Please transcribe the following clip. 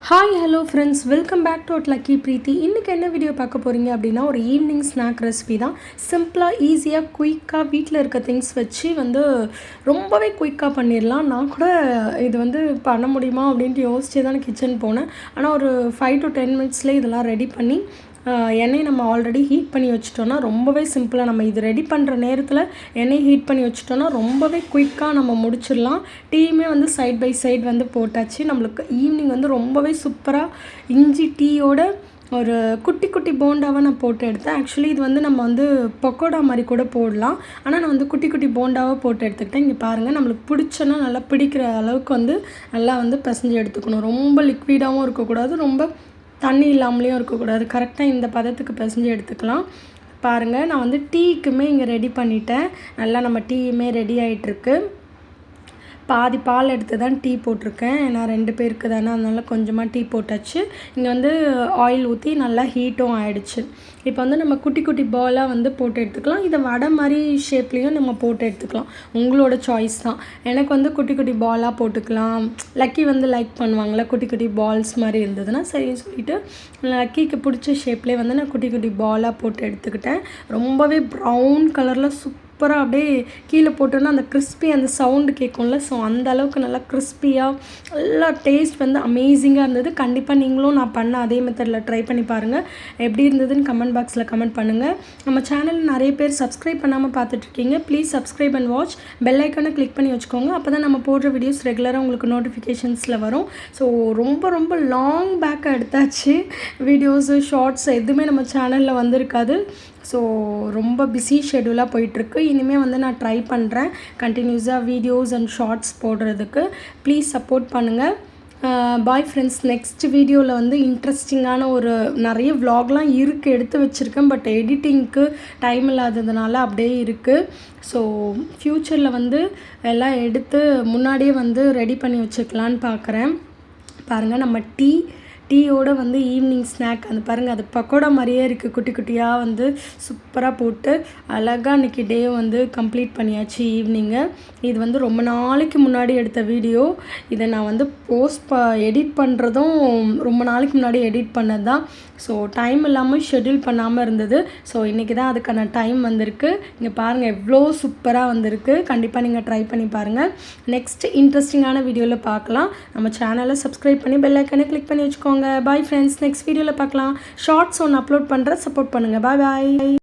Hi hello friends, welcome back to lucky Preethi. இன்றைக்கி என்ன video பார்க்க போகிறீங்க அப்படின்னா, ஒரு ஈவினிங் ஸ்நாக் ரெசிபி தான். சிம்பிளாக ஈஸியாக குயிக்காக வீட்டில் இருக்க திங்ஸ் வச்சு ரொம்பவே குயிக்காக பண்ணிடலாம். நான் கூட இது பண்ண முடியுமா அப்படின்ட்டு யோசிச்சு தான் கிச்சன் போனேன். ஆனால் ஒரு 5 to 10 மினிட்ஸ்லேயே இதெல்லாம் ரெடி பண்ணி எண்ணெய் நம்ம ஆல்ரெடி ஹீட் பண்ணி வச்சிட்டோன்னா ரொம்பவே சிம்பிளாக நம்ம இது ரெடி பண்ணுற நேரத்தில் எண்ணெய் ஹீட் பண்ணி வச்சிட்டோன்னா ரொம்பவே குயிக்காக நம்ம முடிச்சிடலாம். டீயுமே சைட் பை சைட் போட்டாச்சு. நம்மளுக்கு ஈவினிங் ரொம்பவே சூப்பராக இஞ்சி டீயோட ஒரு குட்டி குட்டி போண்டாவாக நான் போட்டு எடுத்தேன். ஆக்சுவலி இது நம்ம பக்கோடா மாதிரி கூட போடலாம். ஆனால் நான் குட்டி குட்டி போண்டாவாக போட்டு எடுத்துக்கிட்டேன். இங்கே பாருங்கள், நம்மளுக்கு பிடிச்சோன்னா நல்லா பிடிக்கிற அளவுக்கு நல்லா பிசைஞ்சு எடுத்துக்கணும். ரொம்ப லிக்விடாகவும் இருக்கக்கூடாது, ரொம்ப தண்ணி இல்லாமலேயும் இருக்கக்கூடாது. கரெக்டாக இந்த பதத்துக்கு பிசைஞ்சு எடுத்துக்கலாம். பாருங்கள், நான் டீக்குமே இங்கே ரெடி பண்ணிட்டேன். நல்லா நம்ம டீயுமே ரெடி ஆகிட்டுருக்கு. பாதி பால் எடுத்து தான் டீ போட்டிருக்கேன். நான் 2 பேருக்கு தானே, அதனால கொஞ்சமாக டீ போட்டாச்சு. இங்கே ஆயில் ஊற்றி நல்லா ஹீட்டும் ஆகிடுச்சு. இப்போ நம்ம குட்டி குட்டி பாலாக போட்டு எடுத்துக்கலாம். இதை வடை மாதிரி ஷேப்லேயும் நம்ம போட்டு எடுத்துக்கலாம். உங்களோட சாய்ஸ் தான். எனக்கு குட்டி குட்டி பாலாக போட்டுக்கலாம். லக்கி லைக் பண்ணுவாங்களே குட்டி குட்டி பால்ஸ் மாதிரி இருந்ததுன்னா சரின்னு சொல்லிவிட்டு லக்கிக்கு பிடிச்ச ஷேப்லேயே நான் குட்டி குட்டி பாலாக போட்டு எடுத்துக்கிட்டேன். ரொம்பவே ப்ரௌன் கலரில் சூப்பராக அப்படியே கீழே போட்டோன்னா அந்த கிறிஸ்பி அந்த சவுண்டு கேட்கும்ல. ஸோ அந்த அளவுக்கு நல்லா கிறிஸ்பியாக நல்லா டேஸ்ட் அமேசிங்காக இருந்தது. கண்டிப்பாக நீங்களும் நான் பண்ண அதே மெத்தடில் ட்ரை பண்ணி பாருங்கள். எப்படி இருந்ததுன்னு கமெண்ட் பாக்ஸில் கமெண்ட் பண்ணுங்கள். நம்ம சேனலில் நிறைய பேர் சப்ஸ்கிரைப் பண்ணாமல் பார்த்துட்ருக்கீங்க. Please subscribe and watch. Bell ஐக்கானை கிளிக் பண்ணி வச்சுக்கோங்க. அப்போ தான் நம்ம போடுற வீடியோஸ் ரெகுலராக உங்களுக்கு நோட்டிஃபிகேஷன்ஸில் வரும். ஸோ ரொம்ப ரொம்ப லாங் பேக்காக எடுத்தாச்சு. வீடியோஸு ஷார்ட்ஸ் எதுவுமே நம்ம சேனலில் வந்திருக்காது. ஸோ ரொம்ப பிஸி ஷெடியூலாக போயிட்டுருக்கு. இனிமேல் நான் ட்ரை பண்ணுறேன் கண்டினியூஸாக வீடியோஸ் அண்ட் ஷார்ட்ஸ் போடுறதுக்கு. ப்ளீஸ் சப்போர்ட் பண்ணுங்கள். Bye friends. நெக்ஸ்ட் வீடியோவில் இன்ட்ரெஸ்டிங்கான ஒரு நிறைய விலாக்லாம் இருக்குது, எடுத்து வச்சுருக்கேன். பட் எடிட்டிங்க்கு டைம் இல்லாததுனால அப்படியே இருக்குது. ஸோ ஃப்யூச்சரில் எல்லாம் எடுத்து முன்னாடியே ரெடி பண்ணி வச்சுக்கலான்னு பார்க்குறேன். பாருங்கள், நம்ம டீயோட ஈவினிங் ஸ்நாக் பாருங்கள், அது பக்கோடா மாதிரியே இருக்குது. குட்டி குட்டியாக சூப்பராக போட்டு அழகாக இன்றைக்கி டே கம்ப்ளீட் பண்ணியாச்சு ஈவினிங்கு. இது ரொம்ப நாளைக்கு முன்னாடி எடுத்த வீடியோ. இதை நான் எடிட் பண்ணுறதும் ரொம்ப நாளைக்கு முன்னாடி எடிட் பண்ணது தான். ஸோ டைம் இல்லாமல் ஷெட்யூல் பண்ணாமல் இருந்தது. ஸோ இன்றைக்கி தான் அதுக்கான டைம் வந்திருக்கு. இங்கே பாருங்கள், எவ்வளோ சூப்பராக வந்திருக்கு. கண்டிப்பாக நீங்கள் ட்ரை பண்ணி பாருங்கள். நெக்ஸ்ட் இன்ட்ரெஸ்டிங்கான வீடியோவில் பார்க்கலாம். நம்ம சேனலை சப்ஸ்கிரைப் பண்ணி பெல் ஐக்கானை கிளிக் பண்ணி வச்சுக்கோங்க. Bye friends. நெக்ஸ்ட் வீடியோவில் பார்க்கலாம். ஷார்ட்ஸ் ஒன்று அப்லோட் பண்ணுறேன், சப்போர்ட் பண்ணுங்கள். பாய் பாய்.